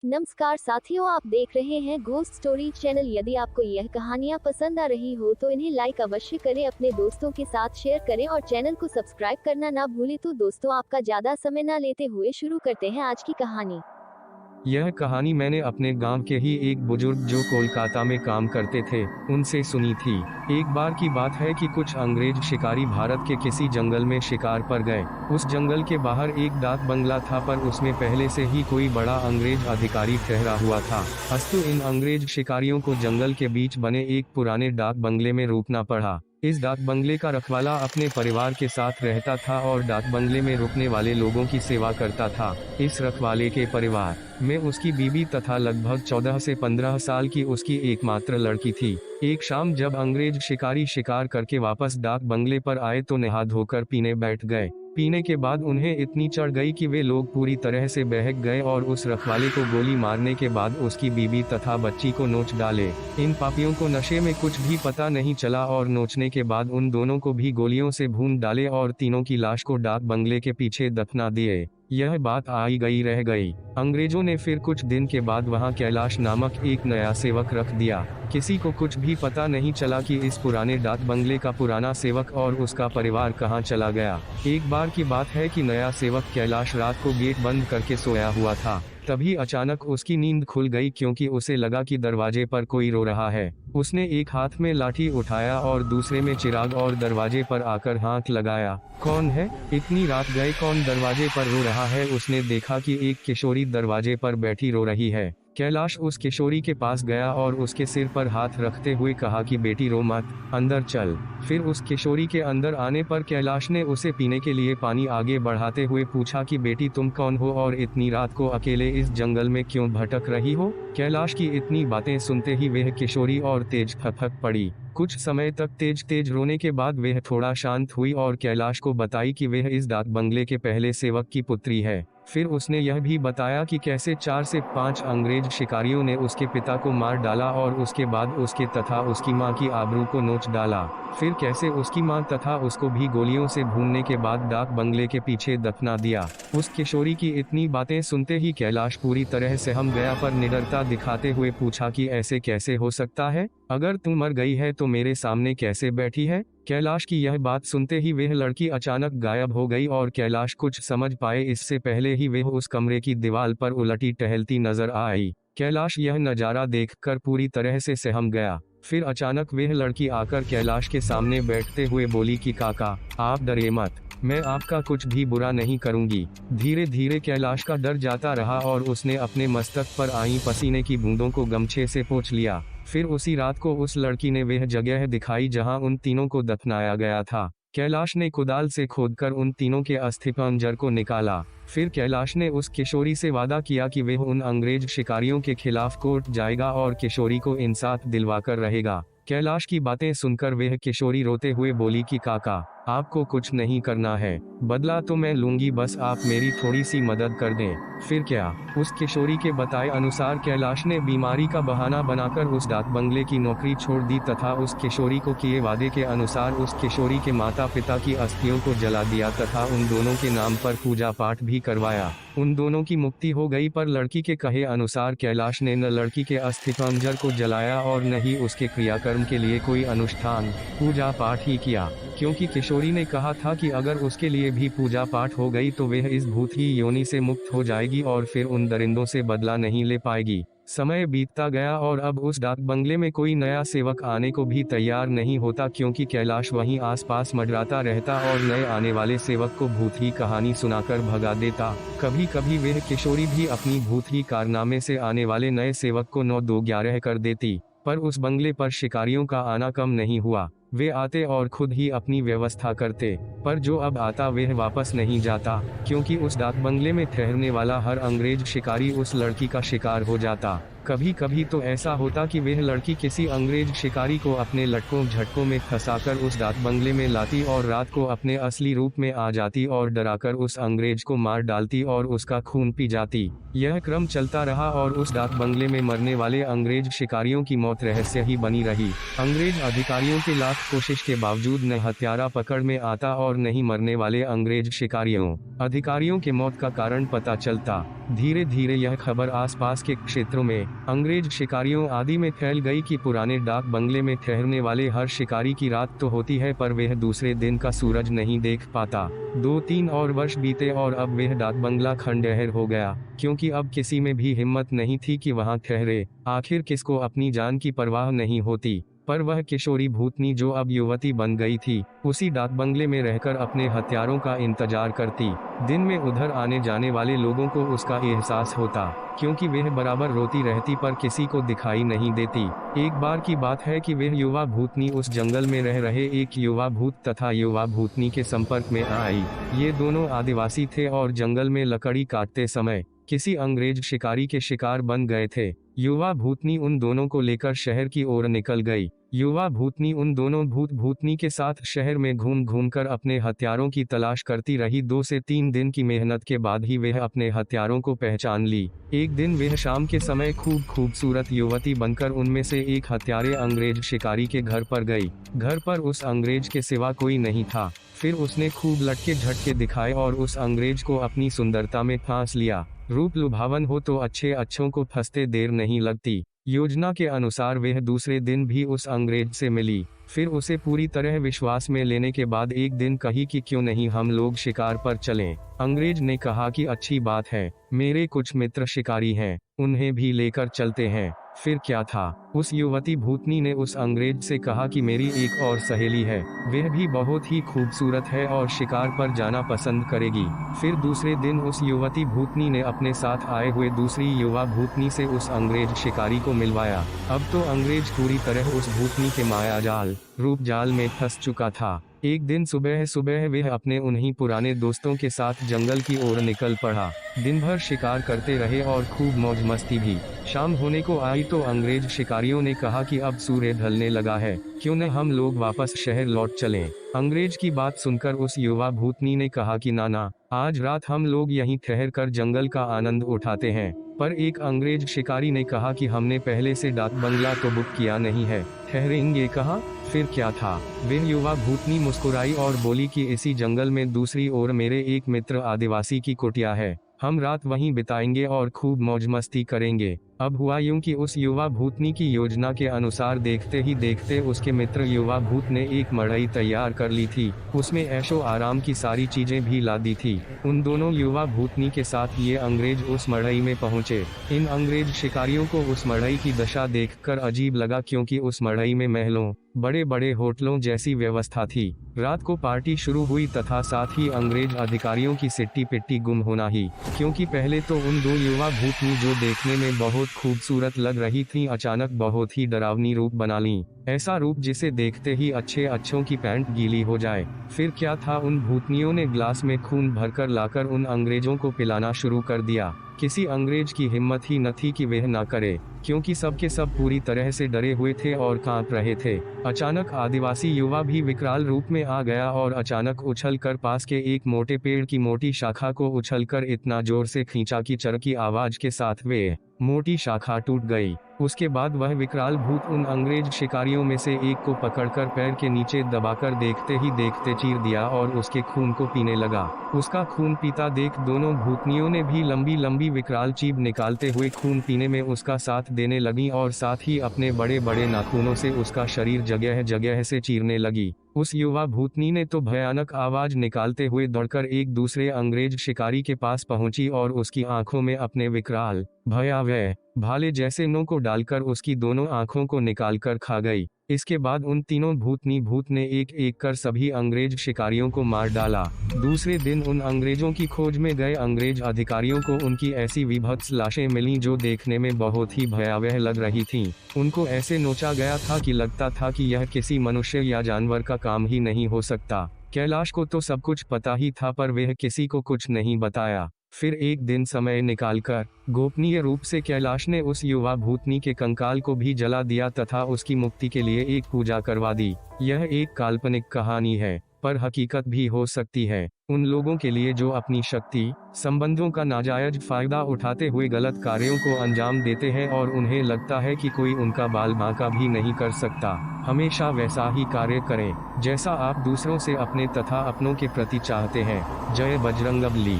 नमस्कार साथियों, आप देख रहे हैं घोस्ट स्टोरी चैनल। यदि आपको यह कहानियाँ पसंद आ रही हो तो इन्हें लाइक अवश्य करें, अपने दोस्तों के साथ शेयर करें और चैनल को सब्सक्राइब करना ना भूलें। तो दोस्तों, आपका ज्यादा समय ना लेते हुए शुरू करते हैं आज की कहानी। यह कहानी मैंने अपने गांव के ही एक बुजुर्ग जो कोलकाता में काम करते थे उनसे सुनी थी। एक बार की बात है कि कुछ अंग्रेज शिकारी भारत के किसी जंगल में शिकार पर गए। उस जंगल के बाहर एक डाक बंगला था, पर उसमें पहले से ही कोई बड़ा अंग्रेज अधिकारी ठहरा हुआ था। अस्तु इन अंग्रेज शिकारियों को जंगल के बीच बने एक पुराने डाक बंगले में रुकना पड़ा। इस डाक बंगले का रखवाला अपने परिवार के साथ रहता था और डाक बंगले में रुकने वाले लोगों की सेवा करता था। इस रखवाले के परिवार में उसकी बीवी तथा लगभग 14 से 15 साल की उसकी एकमात्र लड़की थी। एक शाम जब अंग्रेज शिकारी शिकार करके वापस डाक बंगले पर आए तो नहा धोकर पीने बैठ गए। पीने के बाद उन्हें इतनी चढ़ गई कि वे लोग पूरी तरह से बहक गए और उस रखवाले को गोली मारने के बाद उसकी बीवी तथा बच्ची को नोच डाले। इन पापियों को नशे में कुछ भी पता नहीं चला और नोचने के बाद उन दोनों को भी गोलियों से भून डाले और तीनों की लाश को डाक बंगले के पीछे दफना दिए। यह बात आई गई रह गई। अंग्रेजों ने फिर कुछ दिन के बाद वहां कैलाश नामक एक नया सेवक रख दिया। किसी को कुछ भी पता नहीं चला कि इस पुराने डाक बंगले का पुराना सेवक और उसका परिवार कहां चला गया। एक बार की बात है कि नया सेवक कैलाश रात को गेट बंद करके सोया हुआ था। तभी अचानक उसकी नींद खुल गई क्योंकि उसे लगा कि दरवाजे पर कोई रो रहा है। उसने एक हाथ में लाठी उठाया और दूसरे में चिराग और दरवाजे पर आकर हाथ लगाया। कौन है? इतनी रात गए कौन दरवाजे पर रो रहा है? उसने देखा कि एक किशोरी दरवाजे पर बैठी रो रही है। कैलाश उस किशोरी के पास गया और उसके सिर पर हाथ रखते हुए कहा कि बेटी रो मत, अंदर चल। फिर उस किशोरी के अंदर आने पर कैलाश ने उसे पीने के लिए पानी आगे बढ़ाते हुए पूछा कि बेटी तुम कौन हो और इतनी रात को अकेले इस जंगल में क्यों भटक रही हो? कैलाश की इतनी बातें सुनते ही वह किशोरी और तेज फक पड़ी। कुछ समय तक तेज तेज रोने के बाद वह थोड़ा शांत हुई और कैलाश को बताई कि वह इस डाक बंगले के पहले सेवक की पुत्री है। फिर उसने यह भी बताया कि कैसे 4 से 5 अंग्रेज शिकारियों ने उसके पिता को मार डाला और उसके बाद उसके तथा उसकी मां की आबरू को नोच डाला। फिर कैसे उसकी मां तथा उसको भी गोलियों से भूनने के बाद डाक बंगले के पीछे दफना दिया। उस किशोरी की इतनी बातें सुनते ही कैलाश पूरी तरह सहम गया, पर निडरता दिखाते हुए पूछा कि ऐसे कैसे हो सकता है? अगर तू मर गई है तो मेरे सामने कैसे बैठी है? कैलाश की यह बात सुनते ही वह लड़की अचानक गायब हो गई और कैलाश कुछ समझ पाए इससे पहले ही वह उस कमरे की दीवार पर उलटी टहलती नजर आई। कैलाश यह नजारा देखकर पूरी तरह से सहम गया। फिर अचानक वह लड़की आकर कैलाश के सामने बैठते हुए बोली कि काका, आप डरे मत, मैं आपका कुछ भी बुरा नहीं करूंगी। धीरे धीरे कैलाश का डर जाता रहा और उसने अपने मस्तक पर आई पसीने की बूंदों को गमछे से पोंछ लिया। फिर उसी रात को उस लड़की ने वह जगह दिखाई जहां उन तीनों को दफनाया गया था। कैलाश ने कुदाल से खोदकर उन तीनों के अस्थिपंजर को निकाला। फिर कैलाश ने उस किशोरी से वादा किया कि वह उन अंग्रेज शिकारियों के खिलाफ कोर्ट जाएगा और किशोरी को इंसाफ दिलवाकर रहेगा। कैलाश की बातें सुनकर वह किशोरी रोते हुए बोली कि काका, आपको कुछ नहीं करना है, बदला तो मैं लूंगी, बस आप मेरी थोड़ी सी मदद कर दें। फिर क्या? उस किशोरी के बताए अनुसार कैलाश ने बीमारी का बहाना बनाकर उस डाक बंगले की नौकरी छोड़ दी तथा उस किशोरी को किए वादे के अनुसार उस किशोरी के माता पिता की अस्थियों को जला दिया तथा उन दोनों के नाम पर पूजा पाठ भी करवाया। उन दोनों की मुक्ति हो गई, पर लड़की के कहे अनुसार कैलाश ने न लड़की के अस्थिपंजर को जलाया और न ही उसके क्रियाकर्म के लिए कोई अनुष्ठान पूजा पाठ ही किया, क्योंकि किशोरी ने कहा था कि अगर उसके लिए भी पूजा पाठ हो गई तो वह इस भूत ही योनि से मुक्त हो जाएगी और फिर उन दरिंदों से बदला नहीं ले पाएगी। समय बीतता गया और अब उस डाक बंगले में कोई नया सेवक आने को भी तैयार नहीं होता, क्योंकि कैलाश वहीं आसपास मंडराता रहता और नए आने वाले सेवक को भूत ही कहानी सुनाकर भगा देता। कभी कभी वह किशोरी भी अपनी भूत ही कारनामे से आने वाले नए सेवक को 9-2-11 कर देती, पर उस बंगले पर शिकारियों का आना कम नहीं हुआ। वे आते और खुद ही अपनी व्यवस्था करते, पर जो अब आता वह वापस नहीं जाता, क्योंकि उस डाक बंगले में ठहरने वाला हर अंग्रेज शिकारी उस लड़की का शिकार हो जाता। कभी कभी तो ऐसा होता कि वह लड़की किसी अंग्रेज शिकारी को अपने लटकों झटकों में फंसाकर उस डाक बंगले में लाती और रात को अपने असली रूप में आ जाती और डराकर उस अंग्रेज को मार डालती और उसका खून पी जाती। यह क्रम चलता रहा और उस डाक बंगले में मरने वाले अंग्रेज शिकारियों की मौत रहस्य ही बनी रही। अंग्रेज अधिकारियों के लाख कोशिश के बावजूद न हत्यारा पकड़ में आता और नहीं मरने वाले अंग्रेज शिकारियों अधिकारियों के मौत का कारण पता चलता। धीरे धीरे यह खबर आसपास के क्षेत्रों में अंग्रेज शिकारियों आदि में फैल गई कि पुराने डाक बंगले में ठहरने वाले हर शिकारी की रात तो होती है पर वह दूसरे दिन का सूरज नहीं देख पाता। 2-3 और वर्ष बीते और अब वह डाक बंगला खंडहर हो गया, क्योंकि अब किसी में भी हिम्मत नहीं थी कि वहां ठहरे। आखिर किसको अपनी जान की परवाह नहीं होती, पर वह किशोरी भूतनी जो अब युवती बन गई थी, उसी डाक बंगले में रहकर अपने हत्यारों का इंतजार करती। दिन में उधर आने जाने वाले लोगों को उसका एहसास होता, क्योंकि वह बराबर रोती रहती पर किसी को दिखाई नहीं देती। एक बार की बात है कि वह युवा भूतनी उस जंगल में रह रहे एक युवा भूत तथा युवा भूतनी के संपर्क में आई। ये दोनों आदिवासी थे और जंगल में लकड़ी काटते समय किसी अंग्रेज शिकारी के शिकार बन गए थे। युवा भूतनी उन दोनों को लेकर शहर की ओर निकल गई। युवा भूतनी उन दोनों भूत भूतनी के साथ शहर में घूम घूम कर अपने हत्यारों की तलाश करती रही। 2 से 3 दिन की मेहनत के बाद ही वह अपने हत्यारों को पहचान ली। एक दिन वह शाम के समय खूबसूरत युवती बनकर उनमें से एक हत्यारे अंग्रेज शिकारी के घर पर गई। घर पर उस अंग्रेज के सिवा कोई नहीं था। फिर उसने खूब लटके झटके दिखाए और उस अंग्रेज को अपनी सुंदरता में फांस लिया। रूप लुभावन हो तो अच्छों को फंसते देर नहीं लगती। योजना के अनुसार वह दूसरे दिन भी उस अंग्रेज से मिली। फिर उसे पूरी तरह विश्वास में लेने के बाद एक दिन कही कि क्यों नहीं हम लोग शिकार पर चलें। अंग्रेज ने कहा कि अच्छी बात है, मेरे कुछ मित्र शिकारी हैं, उन्हें भी लेकर चलते हैं। फिर क्या था, उस युवती भूतनी ने उस अंग्रेज से कहा कि मेरी एक और सहेली है, वह भी बहुत ही खूबसूरत है और शिकार पर जाना पसंद करेगी। फिर दूसरे दिन उस युवती भूतनी ने अपने साथ आए हुए दूसरी युवा भूतनी से उस अंग्रेज शिकारी को मिलवाया। अब तो अंग्रेज पूरी तरह उस भूतनी के माया जाल रूप जाल में फंस चुका था। एक दिन सुबह वह अपने उन्हीं पुराने दोस्तों के साथ जंगल की ओर निकल पड़ा। दिन भर शिकार करते रहे और खूब मौज मस्ती भी। शाम होने को आई तो अंग्रेज शिकारियों ने कहा कि अब सूर्य ढलने लगा है, क्यों न हम लोग वापस शहर लौट चलें। अंग्रेज की बात सुनकर उस युवा भूतनी ने कहा कि ना, आज रात हम लोग यहीं ठहर कर जंगल का आनंद उठाते हैं। पर एक अंग्रेज शिकारी ने कहा कि हमने पहले से डाक बंगला तो बुक किया नहीं है, ठहरेंगे कहाँ। फिर क्या था, वह युवा भूतनी मुस्कुराई और बोली कि इसी जंगल में दूसरी ओर मेरे एक मित्र आदिवासी की कुटिया है, हम रात वहीं बिताएंगे और खूब मौज मस्ती करेंगे। अब हुआ यूं कि उस युवा भूतनी की योजना के अनुसार देखते ही देखते उसके मित्र युवा भूत ने एक मड़ई तैयार कर ली थी। उसमें ऐशो आराम की सारी चीजें भी ला दी थी। उन दोनों युवा भूतनी के साथ ये अंग्रेज उस मड़ई में पहुंचे। इन अंग्रेज शिकारियों को उस मड़ई की दशा देखकर अजीब लगा, क्योंकि उस मड़ई में महलों बड़े बड़े होटलों जैसी व्यवस्था थी। रात को पार्टी शुरू हुई तथा साथ ही अंग्रेज अधिकारियों की सिट्टी पिट्टी गुम होना ही, क्योंकि पहले तो उन दो युवा भूतनी जो देखने में बहुत खूबसूरत लग रही थीं, अचानक बहुत ही डरावनी रूप बना लीं। ऐसा रूप जिसे देखते ही अच्छों की पैंट गीली हो जाए। फिर क्या था, उन भूतनियों ने ग्लास में खून भरकर लाकर उन अंग्रेजों को पिलाना शुरू कर दिया। किसी अंग्रेज की हिम्मत ही न थी कि वह ना करे, क्योंकि सब के सब पूरी तरह से डरे हुए थे और कांप रहे थे। अचानक आदिवासी युवा भी विकराल रूप में आ गया और अचानक उछल कर पास के एक मोटे पेड़ की मोटी शाखा को उछलकर इतना जोर से खींचा कि चर की आवाज के साथ वे मोटी शाखा टूट गई। उसके बाद वह विकराल भूत उन अंग्रेज शिकारियों में से एक को पकड़कर पैर के नीचे दबाकर देखते ही देखते चीर दिया और उसके खून को पीने लगा। उसका खून पीता देख दोनों भूतनियों ने भी लंबी लंबी विकराल चीब निकालते हुए खून पीने में उसका साथ देने लगी और साथ ही अपने बड़े बड़े नाखूनों से उसका शरीर जगह जगह से चीरने लगी। उस युवा भूतनी ने तो भयानक आवाज निकालते हुए दौड़कर एक दूसरे अंग्रेज शिकारी के पास पहुंची और उसकी आंखों में अपने विकराल भयावह भाले जैसे नों को डालकर उसकी दोनों आंखों को निकालकर खा गई। इसके बाद उन तीनों भूतनी भूत ने एक एक कर सभी अंग्रेज शिकारियों को मार डाला। दूसरे दिन उन अंग्रेजों की खोज में गए अंग्रेज अधिकारियों को उनकी ऐसी विभत्स लाशें मिलीं जो देखने में बहुत ही भयावह लग रही थीं। उनको ऐसे नोचा गया था कि लगता था कि यह किसी मनुष्य या जानवर का काम ही नहीं हो सकता। कैलाश को तो सब कुछ पता ही था, पर वह किसी को कुछ नहीं बताया। फिर एक दिन समय निकालकर गोपनीय रूप से कैलाश ने उस युवा भूतनी के कंकाल को भी जला दिया तथा उसकी मुक्ति के लिए एक पूजा करवा दी। यह एक काल्पनिक कहानी है, पर हकीकत भी हो सकती है उन लोगों के लिए जो अपनी शक्ति, संबंधों का नाजायज फायदा उठाते हुए गलत कार्यों को अंजाम देते हैं और उन्हें लगता है कि कोई उनका बाल बांका भी नहीं कर सकता। हमेशा वैसा ही कार्य करें जैसा आप दूसरों से अपने तथा अपनों के प्रति चाहते हैं। जय बजरंगबली।